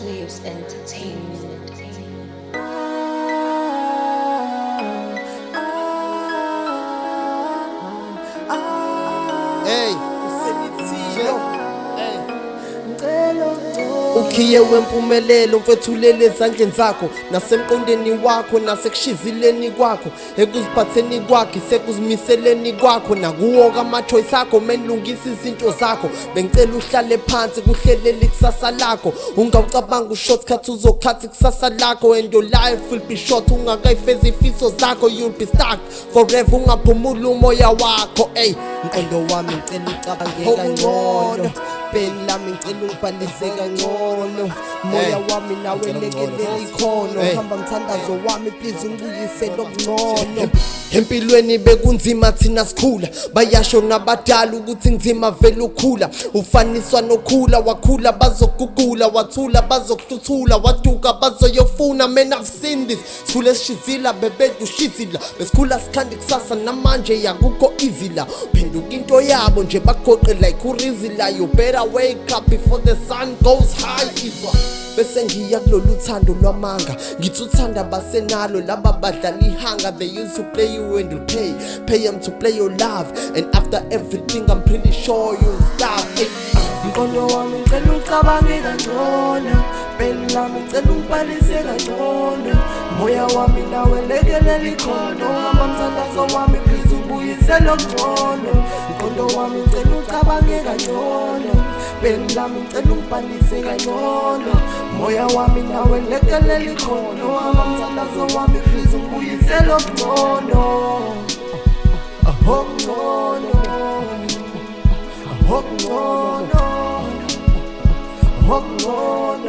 Waves Entertainment. Hey, ukhiye wempumelelo mfethulele ezandleni zakho nasemqondeni wakho nasekushizileni kwakho ekuziphatheni kwakho sekuzimiseleni kwakho nakuwo kama-choice akho menilungisa izinto zakho bengicela uhlale phansi kuhlelela ikusasa lakho ungawucabanga u-shortcut uzokhatha ikusasa lakho and your life will be short ungakayifeza ifiso zakho you'll be stuck forever ungaphumuli umoya wakho. Ey, mqondo wami ngicela ucabange kangcono peni lami ngicela ungibhalise kangcono moya wami nawe lekelela ikhono hamba mthandazo wami please ungibuyise lokungcono. Empilweni bekunzima thina sikhula bayasho nabadala ukuthi ngizima vele ukhula ufaniswa nokhula wakhula bazokugula wathula bazokuhluthula waduka bazoyofuna. Man, I've seen this sikhule sishizila bebedu ushizila besikhula sikhanda kusasa namanje yakukho izila phenduka into yabo nje bagoqe like urizila. You better wake up before the sun goes high. Izwa bese ngiya kulolu thando lwamanga ngithi uthanda basenalo laba badlala ihanga. They used to play you and you'll pay them to play your love and after everything I'm pretty sure you'll stop. Mqondo wami ngicela ucabange kangcono peni lami ngicela ungibhalise kangcono moya wami nawe lekelela ikhono hamba mthandazo wami please ubuyise lokungcono. Mqondo wami ngicela ucabange kangcono peni lami ngicela ungibhalise kangcono moya wami nawe lekelela ikhono hamba mthandazo wami please ubuyise lokungcono. Ngcono ngcono ngcono